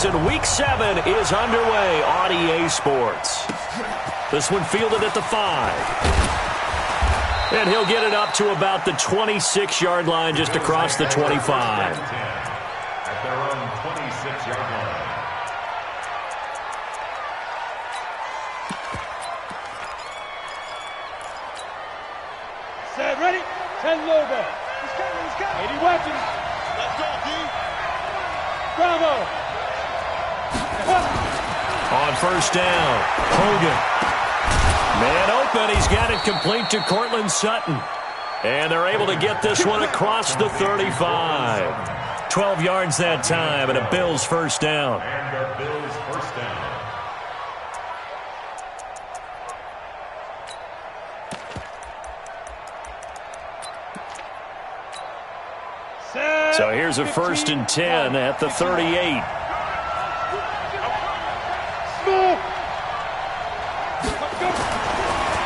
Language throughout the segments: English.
And Week 7 is underway on EA Sports. This one fielded at the 5. And he'll get it up to about the 26-yard line, just across the 25. At their own 26-yard line. Set, ready? 10 logo. He's coming. 80 weapons. Let's go, D. Bravo. On first down, Hogan. Man open, he's got it complete to Cortland Sutton. And they're able to get this one across the 35. 12 yards that time, and a Bills first down. And a Bills first down. So here's a 1st and 10 at the 38.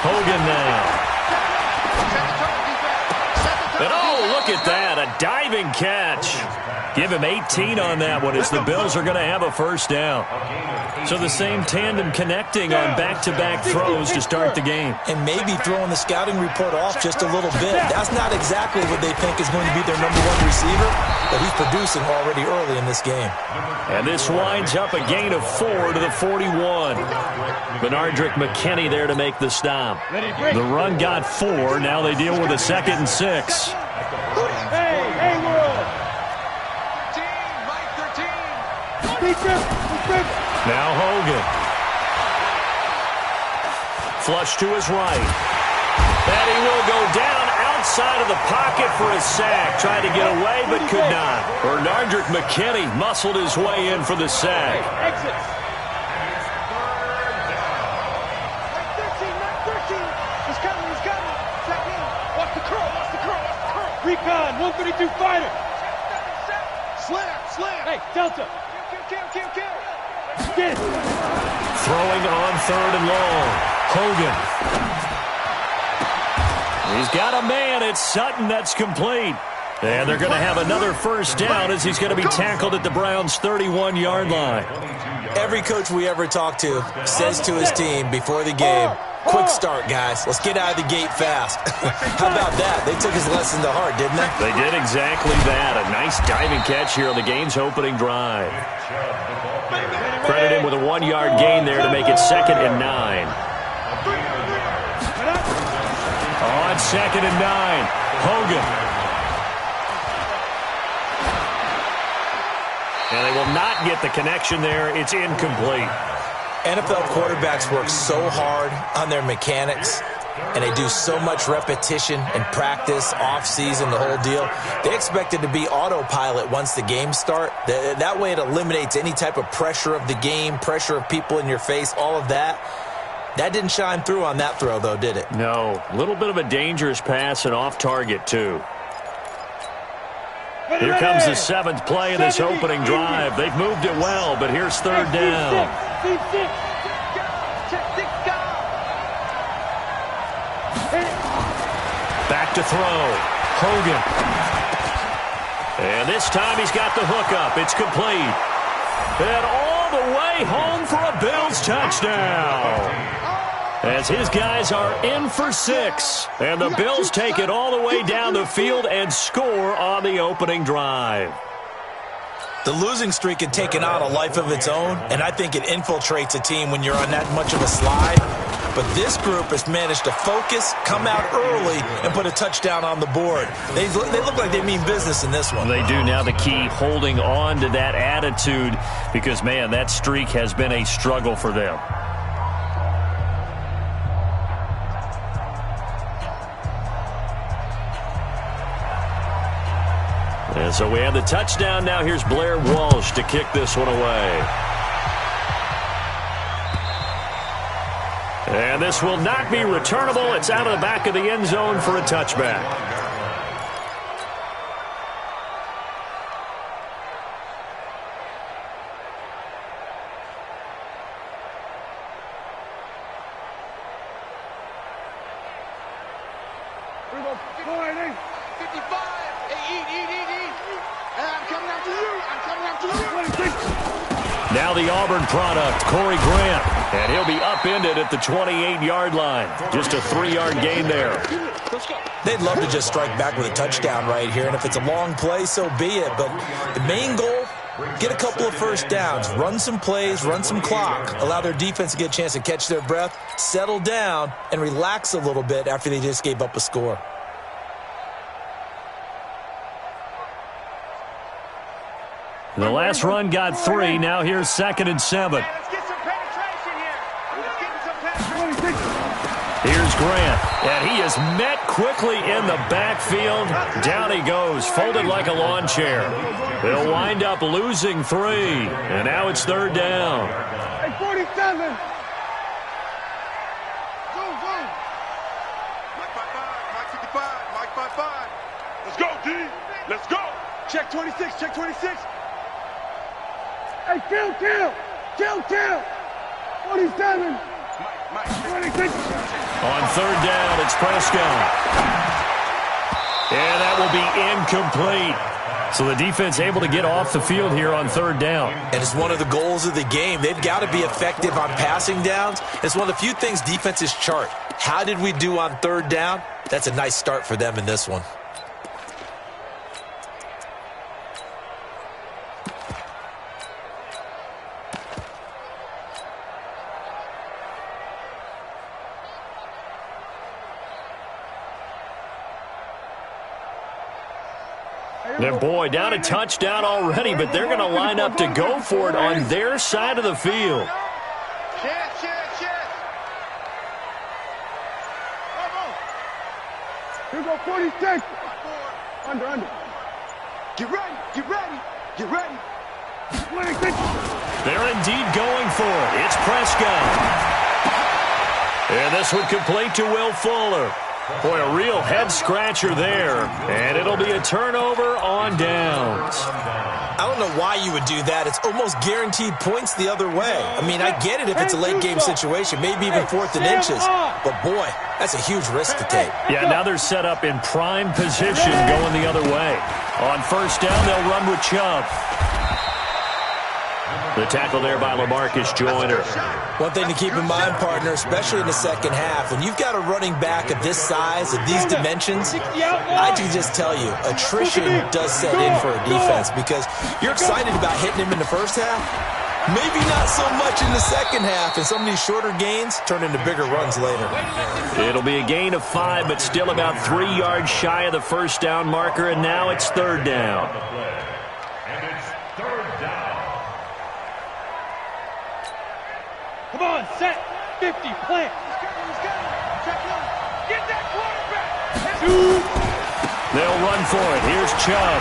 Hogan now. And oh, look at that, a diving catch. Give him 18 on that one as the Bills are going to have a first down. So the same tandem connecting on back-to-back throws to start the game. And maybe throwing the scouting report off just a little bit. That's not exactly what they think is going to be their #1 receiver, but he's producing already early in this game. And this winds up a gain of 4 to the 41. Benardrick McKinney there to make the stop. The run got 4. Now they deal with a 2nd and 6. Hey, world. 13. Now Hogan. Flush to his right. And he will go down outside of the pocket for a sack. Tried to get away, but could not. Benardrick McKinney muscled his way in for the sack. Exit. 13. He's coming. Check in. Watch the curl. Recon, 132 fighter. Slam. Hey, Delta. Kill. Get it. Throwing on 3rd and long. Hogan. He's got a man. It's Sutton. That's complete. And they're going to have another first down as he's going to be tackled at the Browns' 31-yard line. Every coach we ever talk to says to his team before the game, quick start, guys. Let's get out of the gate fast. How about that? They took his lesson to heart, didn't they? They did exactly that. A nice diving catch here on the game's opening drive. Credit him with a 1-yard gain there to make it 2nd and 9. On 2nd and 9, Hogan. And they will not get the connection there. It's incomplete. NFL quarterbacks work so hard on their mechanics, and they do so much repetition and practice, off-season, the whole deal. They expect it to be autopilot once the games start. That way it eliminates any type of pressure of the game, pressure of people in your face, all of that. That didn't shine through on that throw, though, did it? No. A little bit of a dangerous pass and off target, too. Here comes the 7th play of this opening drive. They've moved it well, but here's 3rd down. Back to throw. Hogan. And this time he's got the hook up. It's complete. And all the way home for a Bills touchdown. As his guys are in for 6. And the Bills take it all the way down the field and score on the opening drive. The losing streak had taken on a life of its own, and I think it infiltrates a team when you're on that much of a slide. But this group has managed to focus, come out early, and put a touchdown on the board. They look like they mean business in this one. They do. Now the key, holding on to that attitude, because, man, that streak has been a struggle for them. And so we have the touchdown. Now here's Blair Walsh to kick this one away. And this will not be returnable. It's out of the back of the end zone for a touchback. Now the Auburn product, Corey Grant. And he'll be upended at the 28-yard line. Just a 3-yard gain there. They'd love to just strike back with a touchdown right here, and if it's a long play, so be it. But the main goal, get a couple of first downs, run some plays, run some clock, allow their defense to get a chance to catch their breath, settle down, and relax a little bit after they just gave up a score. The last run got 3. Now here's 2nd and 7. Let's get some penetration here. Let's get some penetration. Here's Grant, and he is met quickly in the backfield. Down he goes, folded like a lawn chair. They'll wind up losing 3, and now it's 3rd down. Hey, 47. Zoom. Mike 55. Let's go, D. Let's go. Check 26. Check 26. Hey, kill. 47. 26. On 3rd down, it's Prescott. And that will be incomplete. So the defense able to get off the field here on 3rd down. And it's one of the goals of the game. They've got to be effective on passing downs. It's one of the few things defenses chart. How did we do on 3rd down? That's a nice start for them in this one. And boy, down a touchdown already, but they're going to line up to go for it on their side of the field. Chance. Here go 46. Under. Get ready. 26. They're indeed going for it. It's Prescott. And this one complete to Will Fuller. Boy, a real head-scratcher there. And it'll be a turnover on downs. I don't know why you would do that. It's almost guaranteed points the other way. I mean, I get it if it's a late-game situation, maybe even 4th and inches. But, boy, that's a huge risk to take. Yeah, now they're set up in prime position going the other way. On 1st down, they'll run with Chubb. The tackle there by LaMarcus Joyner. One thing to keep in mind, partner, especially in the second half, when you've got a running back of this size, of these dimensions, I can just tell you, attrition does set in for a defense because you're excited about hitting him in the first half. Maybe not so much in the second half, and some of these shorter gains turn into bigger runs later. It'll be a gain of 5, but still about 3 yards shy of the 1st down marker, and now it's 3rd down. Come on, set. 50, plant. Get that quarterback. They'll run for it. Here's Chubb.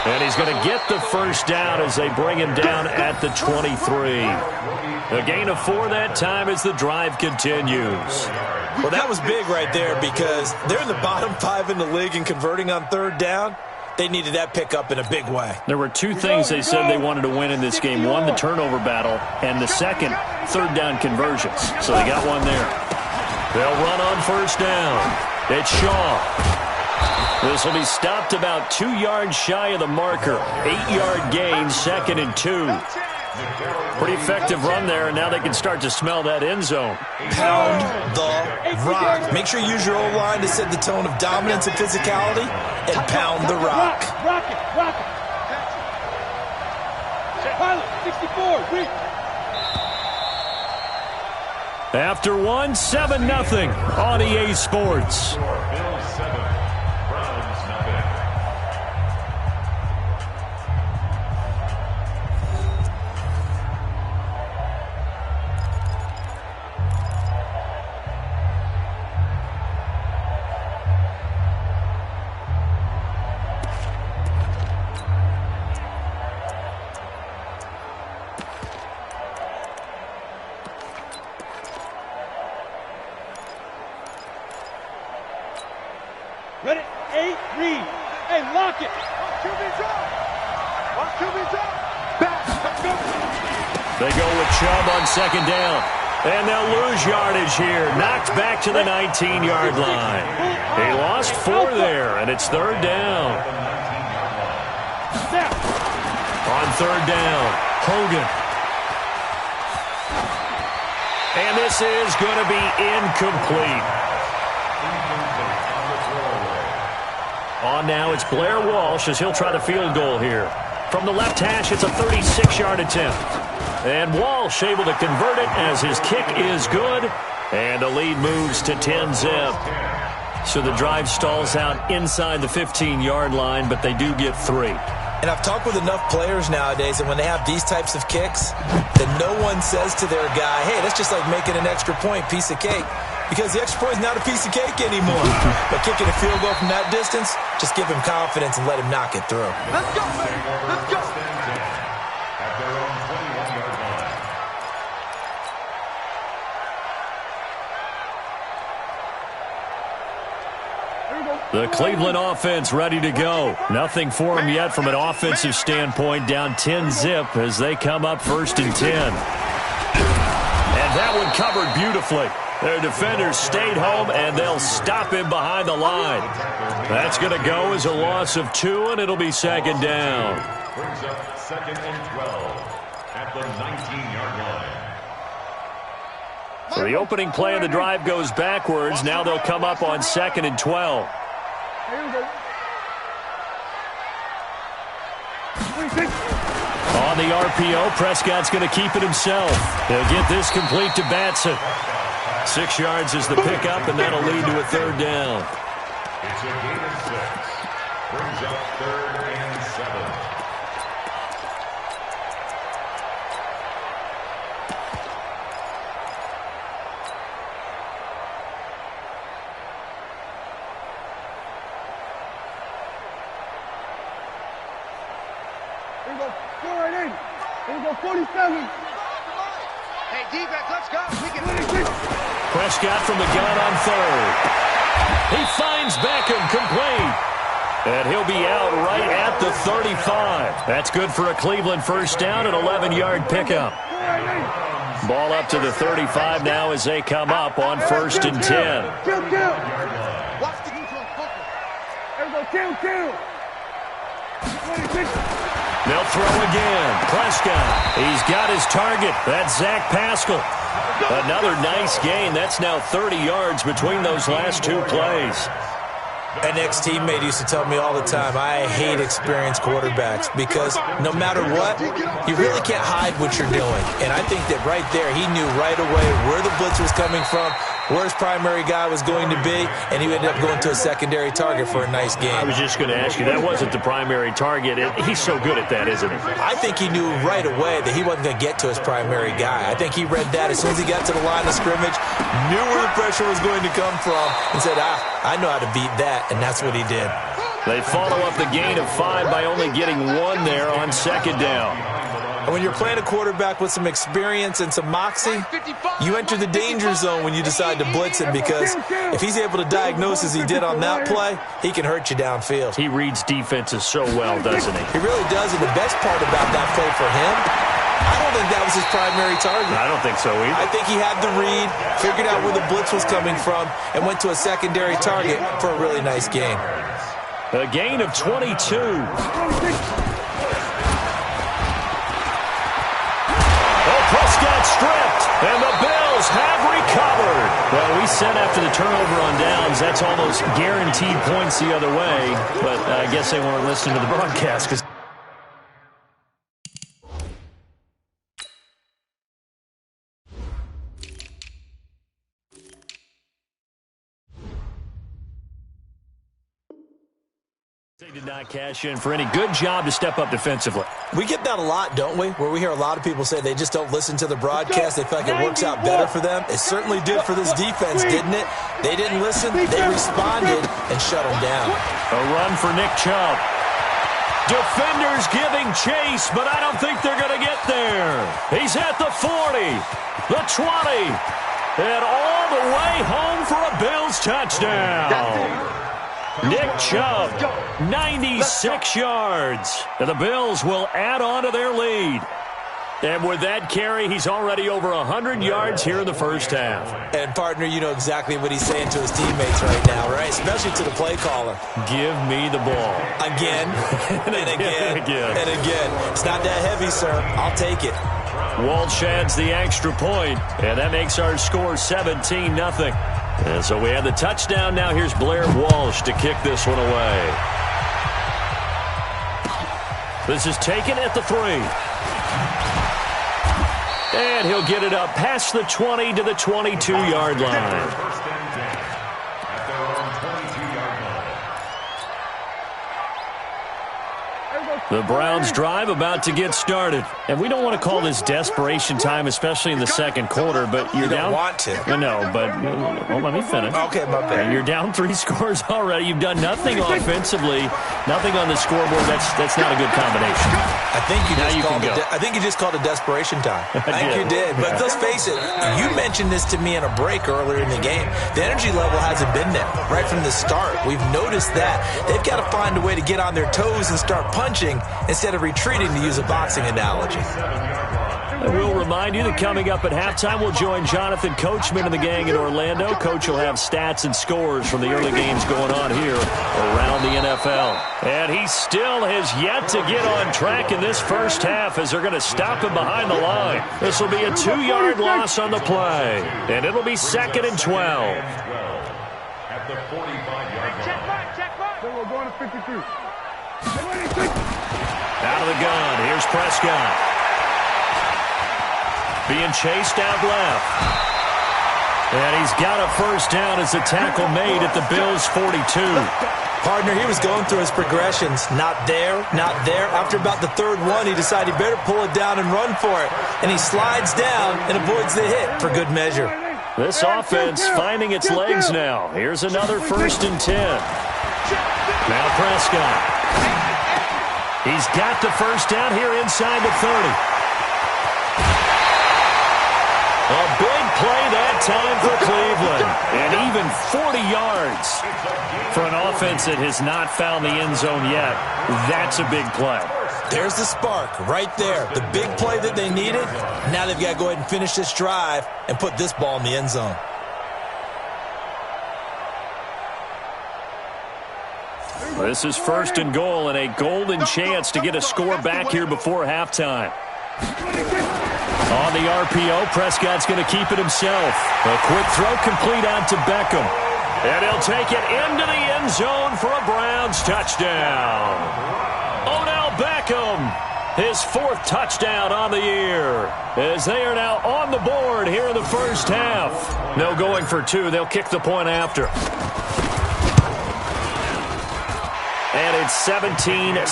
And he's going to get the 1st down as they bring him down at the 23. A gain of 4 that time as the drive continues. Well, that was big right there because they're in the bottom 5 in the league in converting on 3rd down. They needed that pickup in a big way. There were 2 things they said they wanted to win in this game. One, the turnover battle, and the second, 3rd down conversions. So they got one there. They'll run on 1st down. It's Shaw. This will be stopped about 2 yards shy of the marker. 8-yard gain, 2nd and 2. Pretty effective run there, and now they can start to smell that end zone. Pound the rock. Make sure you use your O-line to set the tone of dominance and physicality, and pound the rock. Rock it. Pilot, 64, reach. After 1, 7-0 on EA Sports. Bills 7, Browns nothing. Ready? 8, read. Hey, lock it. QB's up. Back. Let's go. They go with Chubb on 2nd down. And they'll lose yardage here. Knocked back to the 19-yard line. He lost 4 there, and it's 3rd down. On 3rd down, Hogan. And this is going to be incomplete. On now, it's Blair Walsh as he'll try the field goal here. From the left hash, it's a 36-yard attempt. And Walsh able to convert it as his kick is good. And the lead moves to 10-zip. So the drive stalls out inside the 15-yard line, but they do get 3. And I've talked with enough players nowadays that when they have these types of kicks, that no one says to their guy, hey, that's just like making an extra point, piece of cake. Because the extra point is not a piece of cake anymore. But kicking a field goal from that distance, just give him confidence and let him knock it through. Let's go, man. Let's go. At their own 21-yard line. The Cleveland offense ready to go. Nothing for them yet from an offensive standpoint. Down 10-zip as they come up 1st and 10. And that one covered beautifully. Their defenders stayed home, and they'll stop him behind the line. That's going to go as a loss of 2, and it'll be 2nd down. Brings up 2nd and 12 at the 19-yard line. So the opening play of the drive goes backwards. Now they'll come up on 2nd and 12. On the RPO, Prescott's going to keep it himself. He'll get this complete to Batson. 6 yards is the pickup, and that'll lead to a 3rd down. It's a gain of 6. Brings up 3rd and 7. Here we go. Go right in. Here we go. 47. Hey, defense, let's go. We can win it. Prescott from the gun on 3rd. He finds Beckham complete. And he'll be out right at the 35. That's good for a Cleveland 1st down, an 11-yard pickup. Ball up to the 35 now as they come up on 1st and 10. Kill. Watch the defense. Here we go. Kill. 26. They'll throw again. Prescott. He's got his target. That's Zach Pascal. Another nice gain. That's now 30 yards between those last 2 plays. An ex-teammate used to tell me all the time, I hate experienced quarterbacks because no matter what, you really can't hide what you're doing. And I think that right there, he knew right away where the blitz was coming from, where his primary guy was going to be, and he ended up going to a secondary target for a nice game. I was just going to ask you, that wasn't the primary target. He's so good at that, isn't he? I think he knew right away that he wasn't going to get to his primary guy. I think he read that as soon as he got to the line of scrimmage, knew where the pressure was going to come from, and said, I know how to beat that, and that's what he did. They follow up the gain of 5 by only getting 1 there on 2nd down. And when you're playing a quarterback with some experience and some moxie, you enter the danger zone when you decide to blitz him because if he's able to diagnose as he did on that play, he can hurt you downfield. He reads defenses so well, doesn't he? He really does, and the best part about that play for him, I don't think that was his primary target. I don't think so either. I think he had the read, figured out where the blitz was coming from, and went to a secondary target for a really nice gain. A gain of 22. Prescott stripped, and the Bills have recovered. Well, we said after the turnover on downs, that's almost guaranteed points the other way, but I guess they weren't listening to the broadcast because they did not cash in for any good job to step up defensively. We get that a lot, don't we? Where we hear a lot of people say they just don't listen to the broadcast. They feel like it works out better for them. It certainly did for this defense, didn't it? They didn't listen. They responded and shut them down. A run for Nick Chubb. Defenders giving chase, but I don't think they're going to get there. He's at the 40, the 20, and all the way home for a Bills touchdown. Nick Chubb, 96 yards. And the Bills will add on to their lead. And with that carry, he's already over 100 yards here in the first half. And, partner, you know exactly what he's saying to his teammates right now, right? Especially to the play caller. Give me the ball. Again, and again, and again. It's not that heavy, sir. I'll take it. Walsh adds the extra point, and that makes our score 17-0. And so we have the touchdown. Now here's Blair Walsh to kick this one away. This is taken at the 3. And he'll get it up past the 20 to the 22-yard line. First and 10 at their own 22-yard line. The Browns drive about to get started. And we don't want to call this desperation time, especially in the second quarter, but you're down. You don't want to. No, but well, let me finish. Okay, my bad. And you're down 3 scores already. You've done nothing offensively, nothing on the scoreboard. That's not a good combination. I think you just called it desperation time. I think you did. But let's face it, you mentioned this to me in a break earlier in the game. The energy level hasn't been there right from the start. We've noticed that. They've got to find a way to get on their toes and start punching instead of retreating, to use a boxing analogy. I will remind you that coming up at halftime, we'll join Jonathan Coachman and the gang in Orlando. Coach will have stats and scores from the early games going on here around the NFL. And he still has yet to get on track in this first half as they're going to stop him behind the line. This will be a 2-yard loss on the play, and it'll be 2nd and 12. At the 45-yard line. So we're going to 53. Out of the gun, here's Prescott. Being chased out left. And he's got a first down as the tackle made at the Bills' 42. Partner, he was going through his progressions. Not there, not there. After about the third one, he decided he better pull it down and run for it. And he slides down and avoids the hit for good measure. This offense finding its legs now. Here's another 1st and 10. Now Prescott. He's got the first down here inside the 30. A big play that time for Cleveland. And even 40 yards for an offense that has not found the end zone yet. That's a big play. There's the spark right there. The big play that they needed. Now they've got to go ahead and finish this drive and put this ball in the end zone. This is 1st and goal and a golden chance to get a score back here before halftime. On the RPO, Prescott's going to keep it himself. A quick throw complete out to Beckham. And he'll take it into the end zone for a Browns touchdown. Odell Beckham, his 4th touchdown on the year, as they are now on the board here in the first half. No going for 2. They'll kick the point after. And it's 17-7. Makes the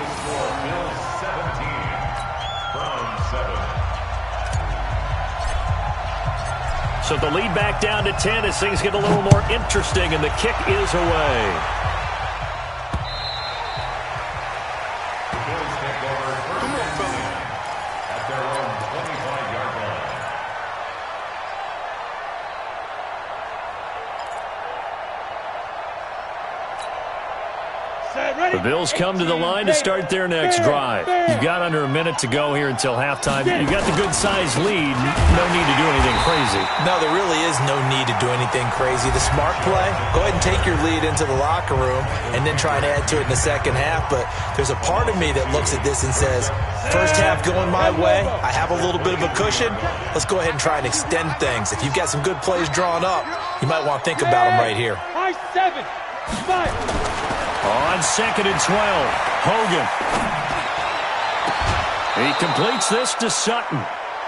score Bills 17 from 7. So the lead back down to 10 as things get a little more interesting, and the kick is away. The Bills take over 1st and 10 at their own 25-yard line. The Bills come to the line to start their next drive. You've got under a minute to go here until halftime. You've got the good-sized lead. No need to do anything crazy. No, there really is no need to do anything crazy. The smart play, go ahead and take your lead into the locker room and then try and add to it in the second half. But there's a part of me that looks at this and says, first half going my way, I have a little bit of a cushion. Let's go ahead and try and extend things. If you've got some good plays drawn up, you might want to think about them right here. High 7, 5. On 2nd and 12, Hogan. He completes this to Sutton.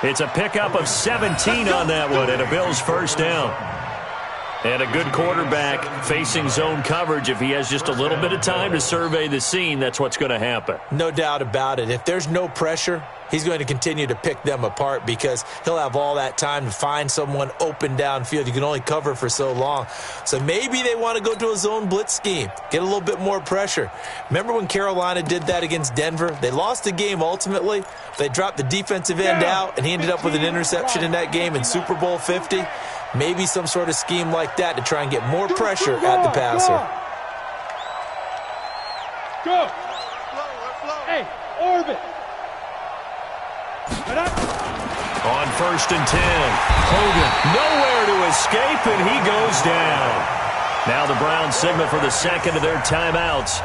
It's a pickup of 17 on that one and a Bills first down. And a good quarterback facing zone coverage. If he has just a little bit of time to survey the scene, that's what's going to happen. No doubt about it. If there's no pressure, he's going to continue to pick them apart because he'll have all that time to find someone open downfield. You can only cover for so long. So maybe they want to go to a zone blitz scheme, get a little bit more pressure. Remember when Carolina did that against Denver? They lost the game ultimately. They dropped the defensive end out, and he ended up with an interception in that game in Super Bowl 50. Maybe some sort of scheme like that to try and get more pressure at the passer. Go. Hey, orbit. On 1st and 10, Hogan nowhere to escape, and he goes down. Now the Browns signal for the second of their timeouts,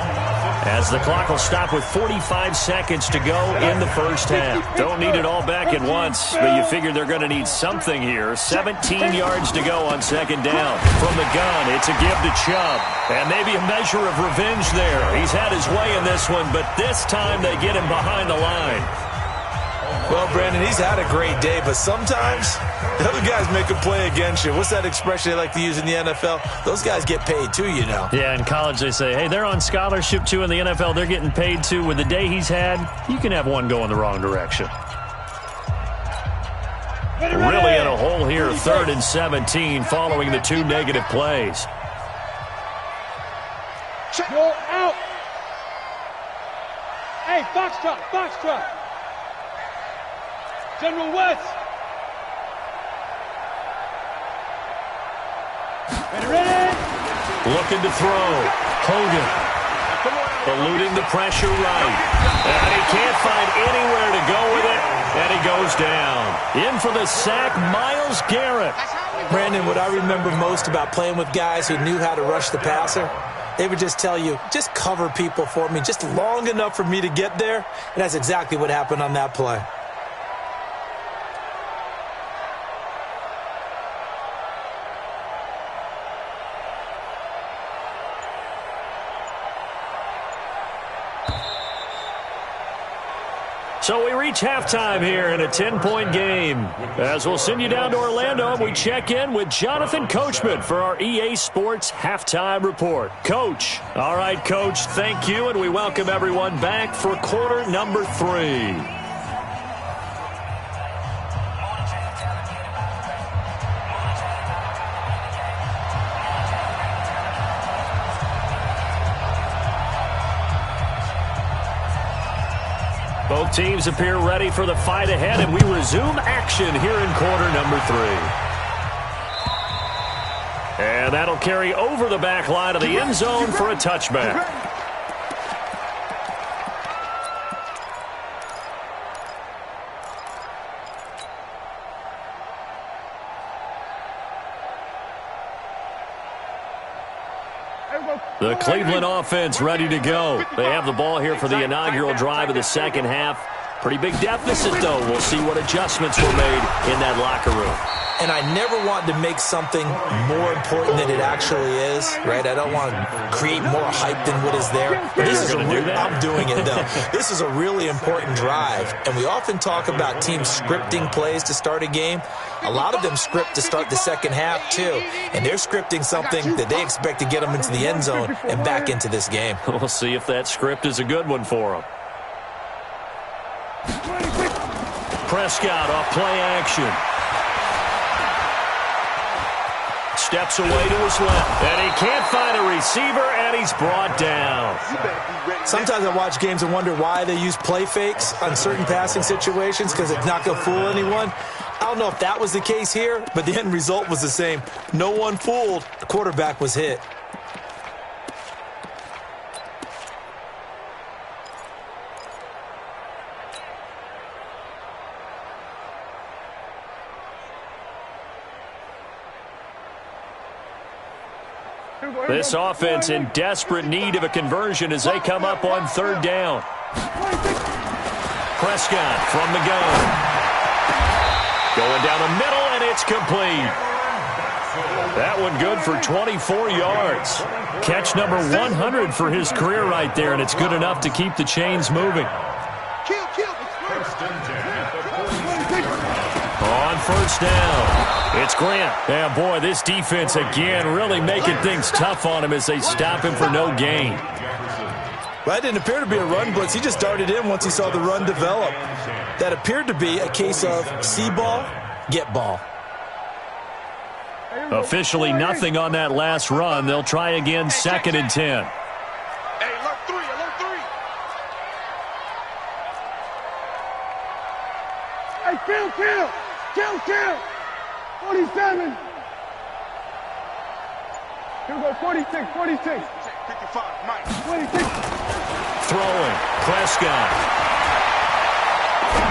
as the clock will stop with 45 seconds to go in the first half. Don't need it all back at once, but you figure they're going to need something here. 17 yards to go on second down. From the gun, it's a give to Chubb. And maybe a measure of revenge there. He's had his way in this one, but this time they get him behind the line. Well, Brandon, he's had a great day, but sometimes the other guys make a play against you. What's that expression they like to use in the NFL? Those guys get paid too, you know. Yeah, in college they say, hey, they're on scholarship too. In the NFL, they're getting paid too. With the day he's had, you can have one go in the wrong direction. Really in a hole here, 3rd and 17, following the 2 negative plays. Go out. Hey, foxtrot, foxtrot. General West. Ready? Looking to throw. Hogan. Eluding the pressure right. And he can't find anywhere to go with it. And he goes down. In for the sack, Myles Garrett. Brandon, what I remember most about playing with guys who knew how to rush the passer, they would just tell you, just cover people for me, just long enough for me to get there. And that's exactly what happened on that play. So we reach halftime here in a 10-point game. As we'll send you down to Orlando, we check in with Jonathan Coachman for our EA Sports Halftime Report. Coach. All right, Coach, thank you, and we welcome everyone back for quarter number 3. Both teams appear ready for the fight ahead, and we resume action here in quarter number 3. And that'll carry over the back line of the end zone for a touchback. The Cleveland offense ready to go. They have the ball here for the inaugural drive of the second half. Pretty big deficit, though. We'll see what adjustments were made in that locker room. And I never want to make something more important than it actually is, right? I don't want to create more hype than what is there. But this is I'm doing it, though. This is a really important drive. And we often talk about teams scripting plays to start a game. A lot of them script to start the second half, too. And they're scripting something that they expect to get them into the end zone and back into this game. We'll see if that script is a good one for them. Prescott off play action. Steps away to his left, and he can't find a receiver, and he's brought down. Sometimes I watch games and wonder why they use play fakes on certain passing situations, because it's not going to fool anyone. I don't know if that was the case here, but the end result was the same. No one fooled. The quarterback was hit. This offense in desperate need of a conversion as they come up on 3rd down. Prescott from the gun. Going down the middle, and it's complete. That one good for 24 yards. Catch number 100 for his career right there, and it's good enough to keep the chains moving. On 1st down. It's Grant. Yeah, boy, this defense again really making things tough on him as they stop him for no gain. Well, that didn't appear to be a run blitz. He just darted in once he saw the run develop. That appeared to be a case of see ball, get ball. Officially nothing on that last run. They'll try again 2nd and 10. Hey, alert 3, alert 3. Hey, kill. 47. Here go 46. 55, Mike. 26. Throwing. Prescott.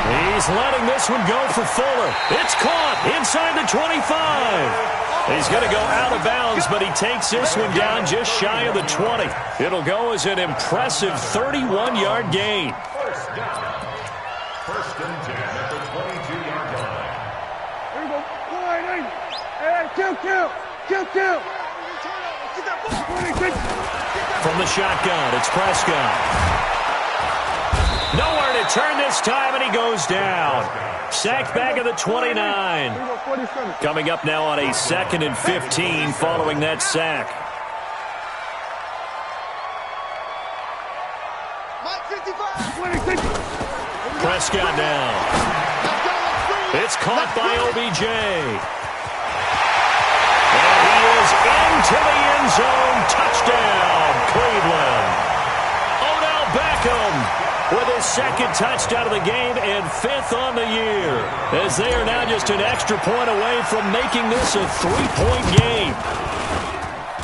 He's letting this one go for Fuller. It's caught inside the 25. He's going to go out of bounds, but he takes this one down just shy of the 20. It'll go as an impressive 31-yard gain. First down. First and 10 at the 22-yard line. Here we go. Hey, kill. From the shotgun, it's Prescott. Nowhere to turn this time, and he goes down. Sacked back at the 29. Coming up now on a 2nd and 15 following that sack. Prescott now. It's caught by OBJ. And he is into the end zone. Touchdown, Cleveland. Odell Beckham with his 2nd touchdown of the game and 5th on the year, as they are now just an extra point away from making this a 3-point game.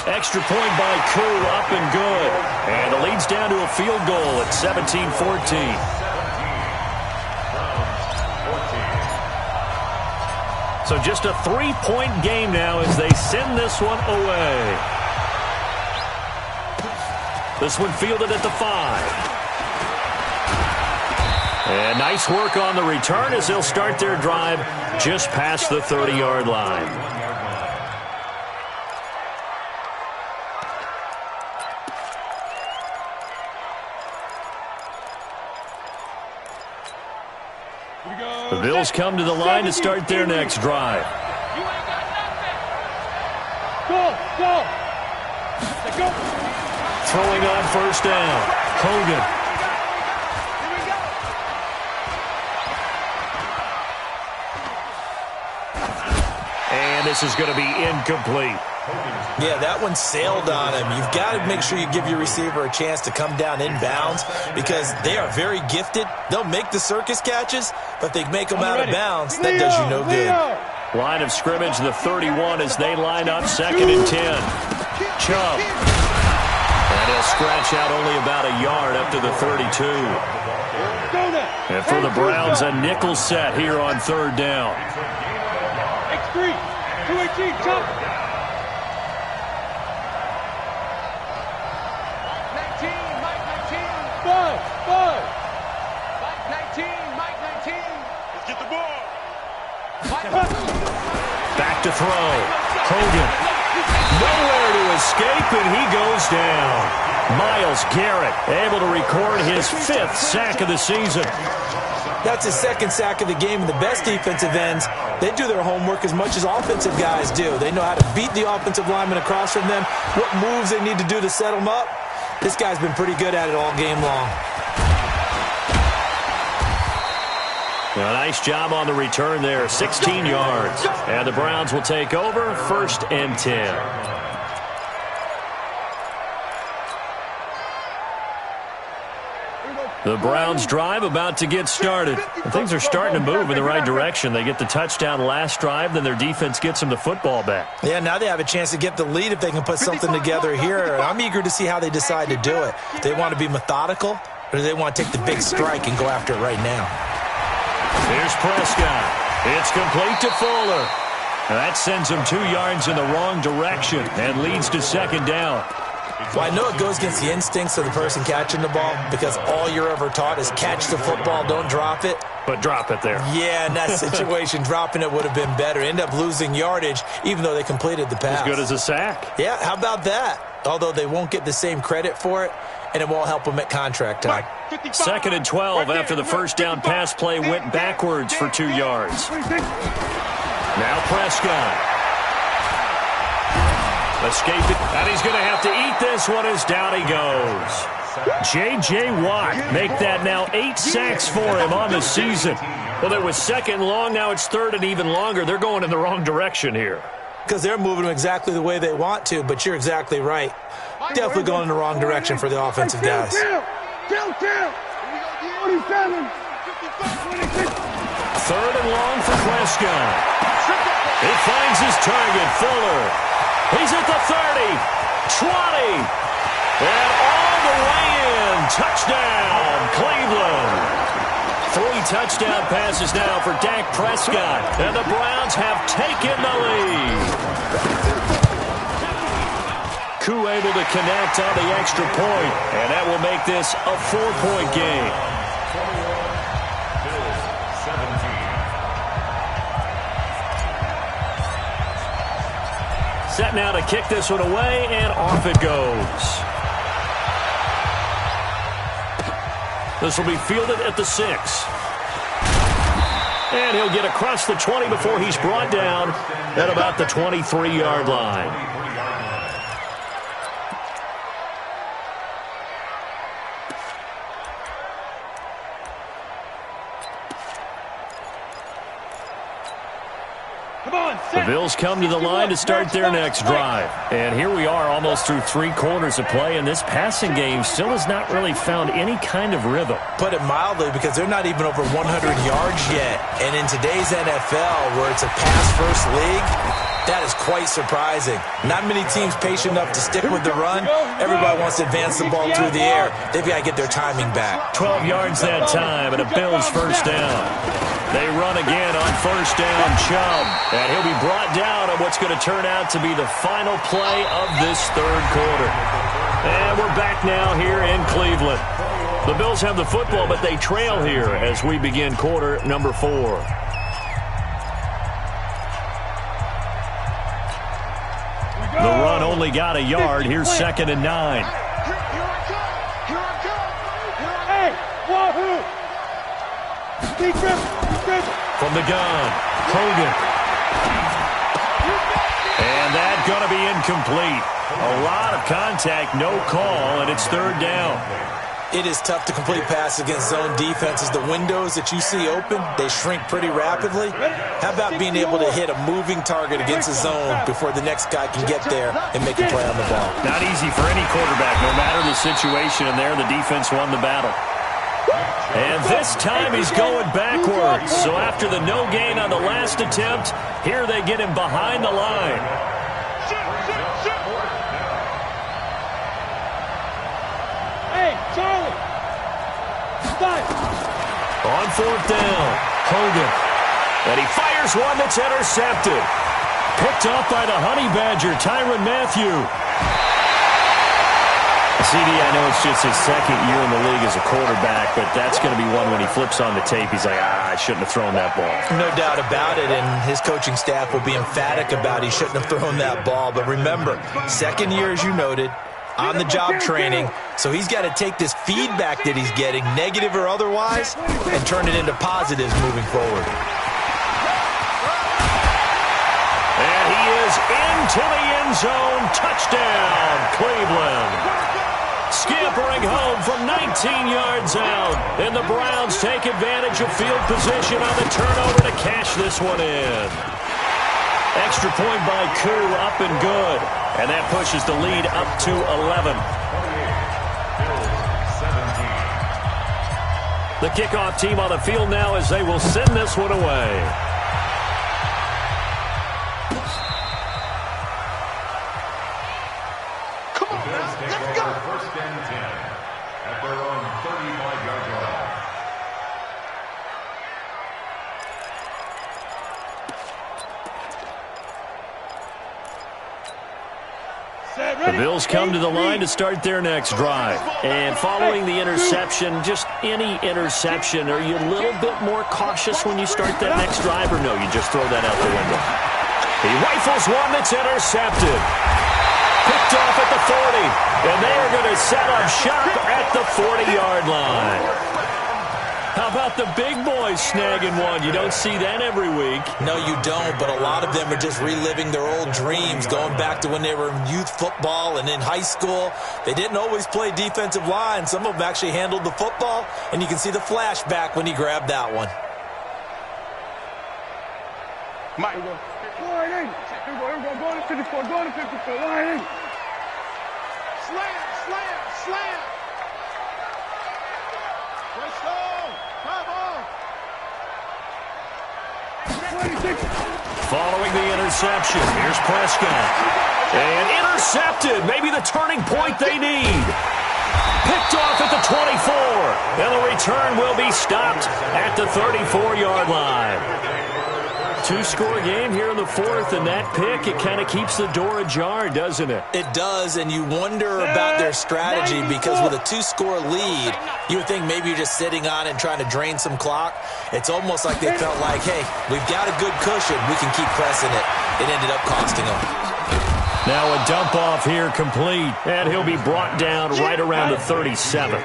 Extra point by Koo, up and good. And the lead's down to a field goal at 17-14. So just a 3-point game now as they send this one away. This one fielded at the 5. And nice work on the return as they'll start their drive just past the 30-yard line. The Bills come to the line to start their next drive. Go. Throwing on first down. Hogan. And this is going to be incomplete. Yeah, that one sailed on him. You've got to make sure you give your receiver a chance to come down inbounds because they are very gifted. They'll make the circus catches, but they make them out of bounds. That does you no good. Line of scrimmage, the 31 as they line up 2nd and 10. Chubb. And he'll scratch out only about a yard up to the 32. And for the Browns, a nickel set here on 3rd down. X3, 218, Chubb. Back to throw. Hogan. Nowhere to escape, and he goes down. Myles Garrett able to record his 5th sack of the season. That's his 2nd sack of the game, and the best defensive ends, they do their homework as much as offensive guys do. They know how to beat the offensive lineman across from them, what moves they need to do to set them up. This guy's been pretty good at it all game long. A nice job on the return there, 16 yards. And the Browns will take over, 1st and 10. The Browns drive about to get started. And things are starting to move in the right direction. They get the touchdown last drive, then their defense gets them the football back. Yeah, now they have a chance to get the lead if they can put something together here. I'm eager to see how they decide to do it. Do they want to be methodical, or do they want to take the big strike and go after it right now? Here's Prescott. It's complete to Fuller. And that sends him 2 yards in the wrong direction and leads to 2nd down. Well, I know it goes against the instincts of the person catching the ball because all you're ever taught is catch the football, don't drop it. But drop it there. Yeah, in that situation, dropping it would have been better. End up losing yardage, even though they completed the pass. As good as a sack. Yeah, how about that? Although they won't get the same credit for it, and it won't help them at contract time. 2nd and 12 after the first down pass play went backwards for 2 yards. Now Prescott. Escaped it, and he's going to have to eat this one as down he goes. J.J. Watt make that now 8 sacks for him on the season. Well, there was 2nd long, now it's 3rd and even longer. They're going in the wrong direction here. Because they're moving them exactly the way they want to, but you're exactly right. Definitely going in the wrong direction for the offensive guys. 47. 3rd and long for Prescott. It finds his target, Fuller. He's at the 30, 20, and all the way in. Touchdown, Cleveland. 3 touchdown passes now for Dak Prescott, and the Browns have taken the lead. Koo able to connect on the extra point, and that will make this a 4-point game. 21, Bills 17. Set now to kick this one away, and off it goes. This will be fielded at the 6. And he'll get across the 20 before he's brought down at about the 23-yard line. The Bills come to the line to start their next drive. And here we are almost through 3 quarters of play, and this passing game still has not really found any kind of rhythm. Put it mildly, because they're not even over 100 yards yet. And in today's NFL, where it's a pass-first league, that is quite surprising. Not many teams patient enough to stick with the run. Everybody wants to advance the ball through the air. They've got to get their timing back. 12 yards that time, and a Bills first down. They run again on first down, Chubb. And he'll be brought down on what's going to turn out to be the final play of this third quarter. And we're back now here in Cleveland. The Bills have the football, but they trail here as we begin quarter number 4. The run only got a yard. Here's 2nd and 9. Hey, wahoo! From the gun, Hogan. And that's going to be incomplete. A lot of contact, no call, and it's 3rd down. It is tough to complete passes against zone defenses. The windows that you see open, they shrink pretty rapidly. How about being able to hit a moving target against a zone before the next guy can get there and make a play on the ball? Not easy for any quarterback, no matter the situation, and there the defense won the battle. And this time he's going backwards. So after the no gain on the last attempt, here they get him behind the line. Hey, Charlie! Stop! On 4th down, Hogan. And he fires one that's intercepted. Picked up by the Honey Badger, Tyrann Mathieu. CD, I know it's just his 2nd year in the league as a quarterback, but that's going to be one when he flips on the tape, he's like, I shouldn't have thrown that ball. No doubt about it, and his coaching staff will be emphatic about he shouldn't have thrown that ball. But remember, 2nd year, as you noted, on-the-job training, so he's got to take this feedback that he's getting, negative or otherwise, and turn it into positives moving forward. And he is into the end zone. Touchdown, Cleveland. Scampering home from 19 yards out. And the Browns take advantage of field position on the turnover to cash this one in. Extra point by Koo, up and good. And that pushes the lead up to 11. The kickoff team on the field now as they will send this one away. The Bills come to the line to start their next drive. And following the interception, just any interception, are you a little bit more cautious when you start that next drive, or no, you just throw that out the window? He rifles one that's intercepted. Picked off at the 40. And they are going to set up shop at the 40-yard line. How about the big boys snagging one? You don't see that every week. No, you don't, but a lot of them are just reliving their old dreams, going back to when they were in youth football and in high school. They didn't always play defensive line. Some of them actually handled the football, and you can see the flashback when he grabbed that one. Mike. Line in. Go to 54. Go to 54. Line in. Slam. Let's go. Come on. 26. Following the interception, here's Prescott. And intercepted. Maybe the turning point they need. Picked off at the 24. And the return will be stopped at the 34-yard line. Two-score game here in the fourth, and that pick, it kind of keeps the door ajar, doesn't it? It does, and you wonder about their strategy because with a two-score lead, you would think maybe you're just sitting on it and trying to drain some clock. It's almost like they felt like, hey, we've got a good cushion. We can keep pressing it. It ended up costing them. Now a dump off here complete, and he'll be brought down right around the 37.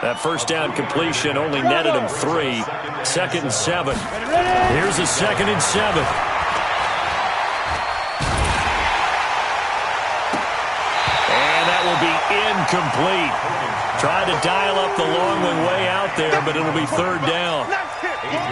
That first down completion only netted him 3. 2nd and 7. Here's a 2nd and 7. And that will be incomplete. Tried to dial up the long one way out there, but it'll be 3rd down.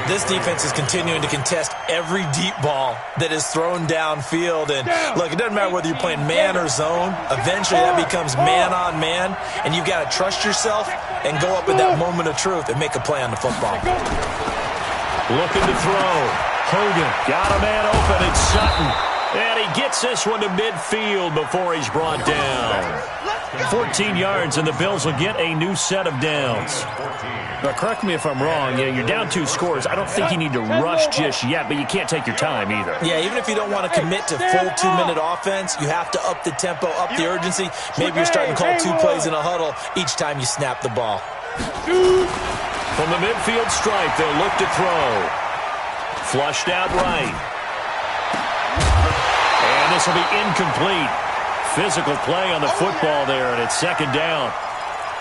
This defense is continuing to contest every deep ball that is thrown downfield. And, look, it doesn't matter whether you're playing man or zone. Eventually that becomes man-on-man, and you've got to trust yourself and go up at that moment of truth and make a play on the football. Looking to throw. Hogan got a man open. It's Sutton. And he gets this one to midfield before he's brought down. 14 yards, and the Bills will get a new set of downs. Now, correct me if I'm wrong. Yeah, you're down 2 scores. I don't think you need to rush just yet, but you can't take your time either. Yeah, even if you don't want to commit to full 2-minute offense, you have to up the tempo, up the urgency. Maybe you're starting to call 2 plays in a huddle each time you snap the ball. From the midfield stripe, they'll look to throw. Flushed out right. And this will be incomplete. Physical play on the football there, and it's 2nd down.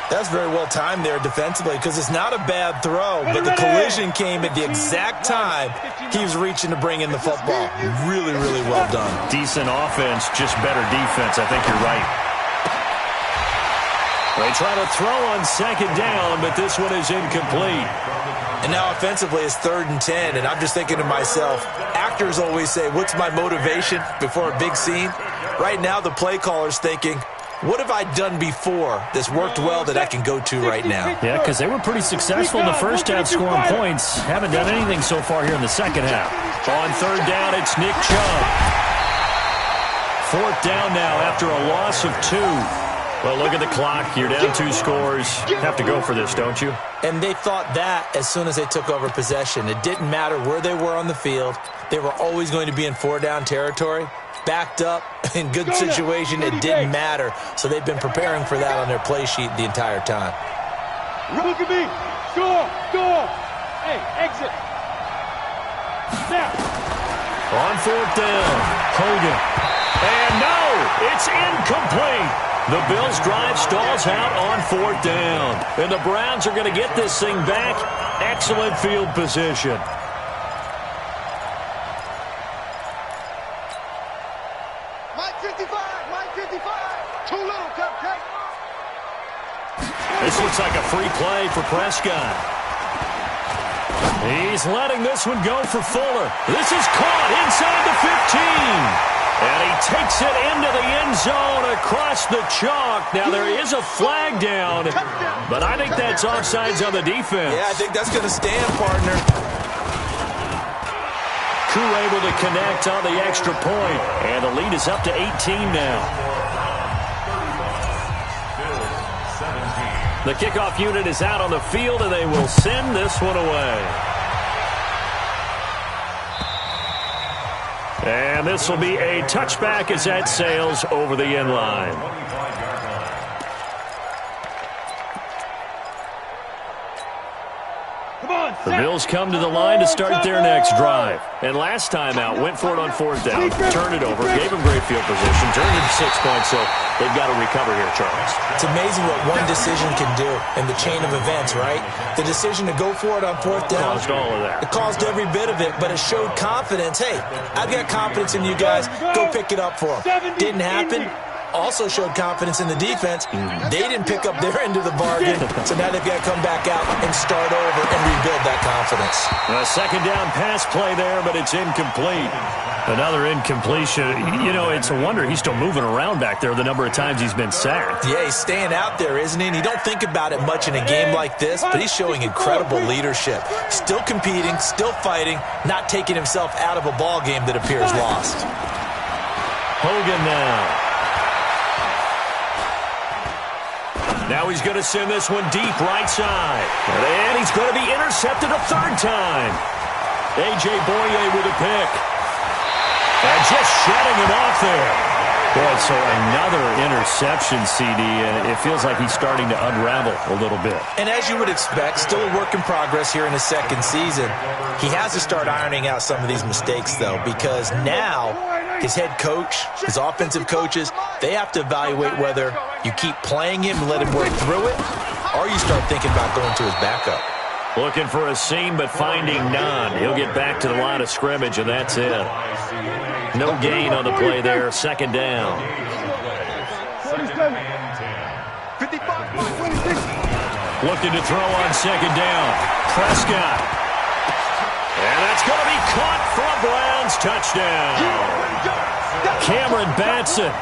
That's very well timed there defensively because it's not a bad throw, but the collision came at the exact time he was reaching to bring in the football. Really, really well done. Decent offense, just better defense. I think you're right. They try to throw on 2nd down, but this one is incomplete. And now offensively it's 3rd and 10, and I'm just thinking to myself, actors always say, what's my motivation before a big scene? Right now the play caller's thinking, what have I done before that's worked well that I can go to right now? Yeah, because they were pretty successful in the first half scoring points. Haven't done anything so far here in the second half. On 3rd down, it's Nick Chubb. 4th down now after a loss of 2. Well, look at the clock. You're down 2 scores. Have to go for this, don't you? And they thought that as soon as they took over possession. It didn't matter where they were on the field. They were always going to be in 4-down territory. Backed up, in good situation, it didn't matter. So they've been preparing for that on their play sheet the entire time. Look at me. Score. Hey, exit. Now. On 4th down, Hogan. And no, it's incomplete. The Bills' drive stalls out on 4th down. And the Browns are going to get this thing back. Excellent field position. This looks like a free play for Prescott. He's letting this one go for Fuller. This is caught inside the 15. And he takes it into the end zone across the chalk. Now, there is a flag down, but I think that's offsides on the defense. Yeah, I think that's going to stand, partner. Crew able to connect on the extra point, and the lead is up to 18 now. The kickoff unit is out on the field, and they will send this one away. And this will be a touchback as that sails over the end line. The Bills come to the line to start their next drive. And last time out, went for it on 4th down, turned it over, gave them great field position, turned it to 6 points, so they've got to recover here, Charles. It's amazing what one decision can do in the chain of events, right? The decision to go for it on 4th down. Caused all of that. It caused every bit of it, but it showed confidence. Hey, I've got confidence in you guys. Go pick it up for them. Didn't happen. Also showed confidence in the defense. They didn't pick up their end of the bargain, so now they've got to come back out and start over and rebuild that confidence. A 2nd down pass play there, but it's incomplete. Another incompletion. You know, it's a wonder he's still moving around back there the number of times he's been sacked. Yeah, he's staying out there, isn't he? And you don't think about it much in a game like this, but he's showing incredible leadership. Still competing, still fighting, not taking himself out of a ball game that appears lost. Hogan now. Now he's going to send this one deep right side. And he's going to be intercepted a 3rd time. A.J. Boye with a pick. And just shutting him off there. Boy, so another interception, CD, and it feels like he's starting to unravel a little bit. And as you would expect, still a work in progress here in his second season. He has to start ironing out some of these mistakes, though, because now his head coach, his offensive coaches, they have to evaluate whether you keep playing him and let him work through it, or you start thinking about going to his backup. Looking for a seam, but finding none. He'll get back to the line of scrimmage, and that's it. No gain on the play there. Second down. 47. 55. Looking to throw on second down. Prescott. And that's going to be caught for a Browns touchdown. Cameron Batson,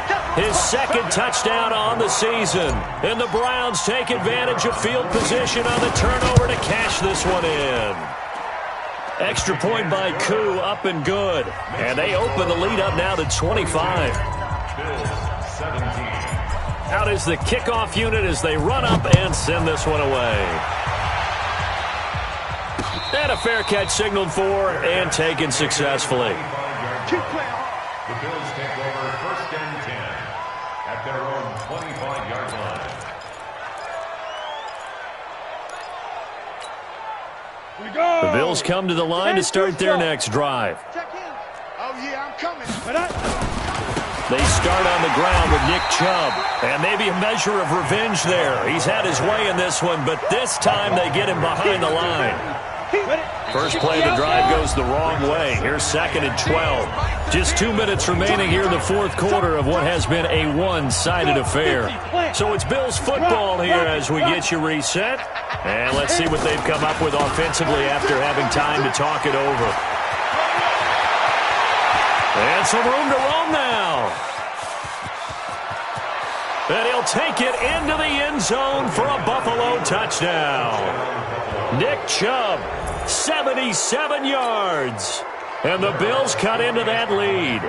his second touchdown on the season. And the Browns take advantage of field position on the turnover to cash this one in. Extra point by Koo, up and good. And they open the lead up now to 25. Out is the kickoff unit as they run up and send this one away. And a fair catch signaled for and taken successfully. The Bills take over first and 10 at their own 25-yard line. The Bills come to the line to start their next drive. Oh, yeah, I'm coming. They start on the ground with Nick Chubb. And maybe a measure of revenge there. He's had his way in this one, but this time they get him behind the line. First play of the drive goes the wrong way. Here's second and 12. Just 2 minutes remaining here in the fourth quarter of what has been a one-sided affair. So it's Bills football here as we get you reset. And let's see what they've come up with offensively after having time to talk it over. And some room to roam now. And he'll take it into the end zone for a Buffalo touchdown. Nick Chubb, 77 yards. And the Bills cut into that lead.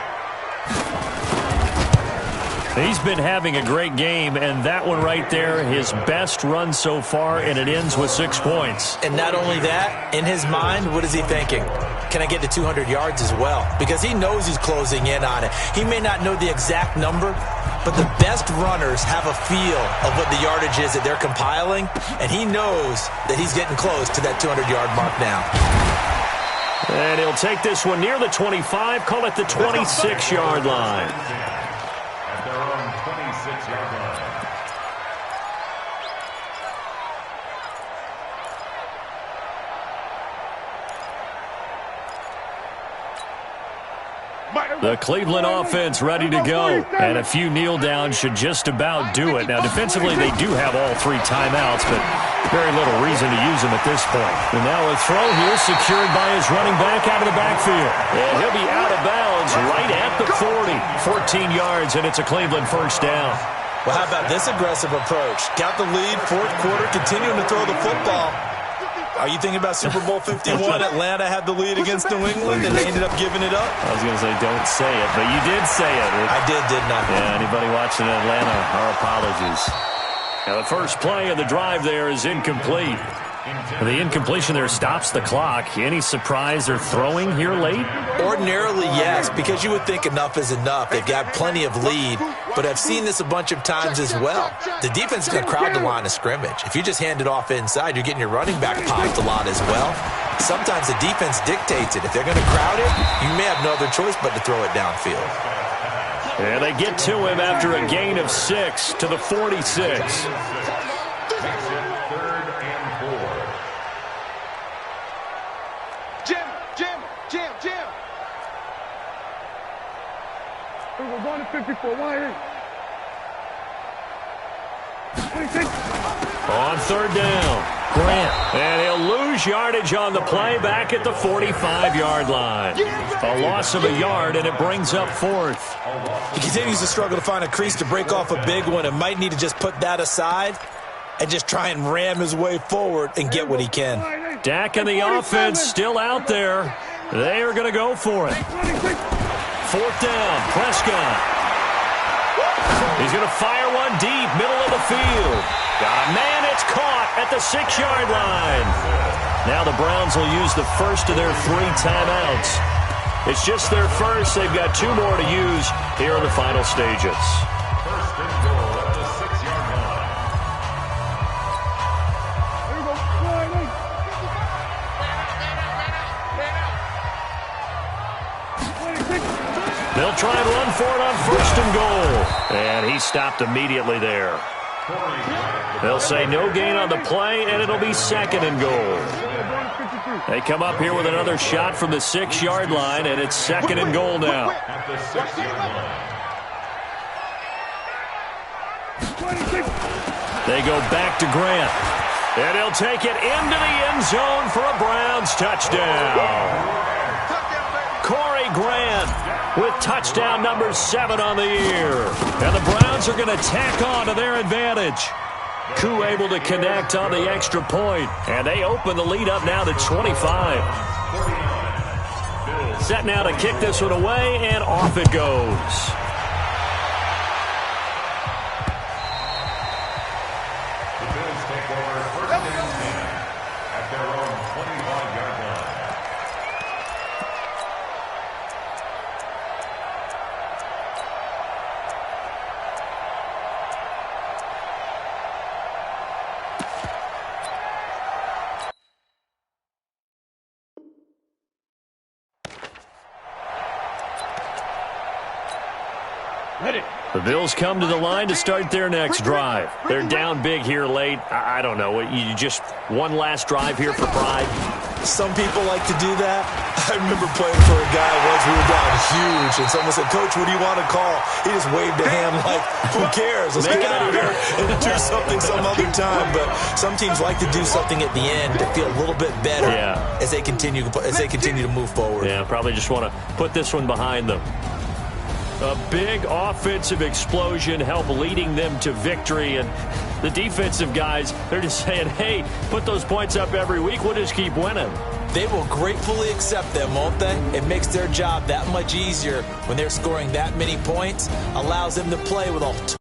He's been having a great game, and that one right there, his best run so far, and it ends with 6 points. And not only that, in his mind, what is he thinking? Can I get to 200 yards as well? Because he knows he's closing in on it. He may not know the exact number, but the best runners have a feel of what the yardage is that they're compiling, and he knows that he's getting close to that 200-yard mark now. And he'll take this one near the 25, call it the 26-yard line. At their own 26-yard line. The Cleveland offense ready to go, and a few kneel downs should just about do it. Now, defensively, they do have all 3 timeouts, but very little reason to use them at this point. And now a throw here secured by his running back out of the backfield. And he'll be out of bounds right at the 40. 14 yards, and it's a Cleveland first down. Well, how about this aggressive approach? Got the lead, fourth quarter, continuing to throw the football. Are you thinking about Super Bowl 51? Atlanta had the lead against New England, and they ended up giving it up? I was going to say, don't say it, but you did say it. I didn't I? Yeah, anybody watching Atlanta, our apologies. Now, the first play of the drive there is incomplete. The incompletion there stops the clock. Any surprise they're throwing here late? Ordinarily, yes, because you would think enough is enough. They've got plenty of lead, but I've seen this a bunch of times as well. The defense is going to crowd the line of scrimmage. If you just hand it off inside, you're getting your running back popped a lot as well. Sometimes the defense dictates it. If they're going to crowd it, you may have no other choice but to throw it downfield. And they get to him after a gain of 6 to the 46. We're going to 54. Why? 26. On third down, Grant. And he'll lose yardage on the play back at the 45-yard line. A loss of a yard, and it brings up fourth. He continues to struggle to find a crease to break off a big one and might need to just put that aside and just try and ram his way forward and get what he can. Dak and the offense still out there. They are going to go for it. Fourth down, Prescott. He's going to fire one deep, middle of the field. Got a man, it's caught at the 6-yard line. Now the Browns will use the first of their 3 timeouts. It's just their first. They've got 2 more to use here in the final stages. First and goal at the 6-yard line. There you go. Slide in. They'll try and run for it on first and goal. And he stopped immediately there. They'll say no gain on the play, and it'll be second and goal. They come up here with another shot from the 6-yard line, and it's second and goal now. At the 6-yard line. They go back to Grant. And he'll take it into the end zone for a Browns touchdown. Corey Grant with touchdown number 7 on the year. And the Browns are going to tack on to their advantage. Koo able to connect on the extra point. And they open the lead up now to 25. Set now to kick this one away, and off it goes. The Bills take over first and 10 at their own 25-yard line. The Bills come to the line to start their next drive. They're down big here late. I don't know. You just one last drive here for pride. Some people like to do that. I remember playing for a guy once. We were down huge, and someone said, "Coach, what do you want to call?" He just waved a hand like, "Who cares? Let's get out of here and do something some other time." But some teams like to do something at the end to feel a little bit better as they continue to move forward. Yeah, probably just want to put this one behind them. A big offensive explosion helped leading them to victory, and the defensive guys, they're just saying, hey, put those points up every week, we'll just keep winning. They will gratefully accept them, won't they? It makes their job that much easier when they're scoring that many points, allows them to play with a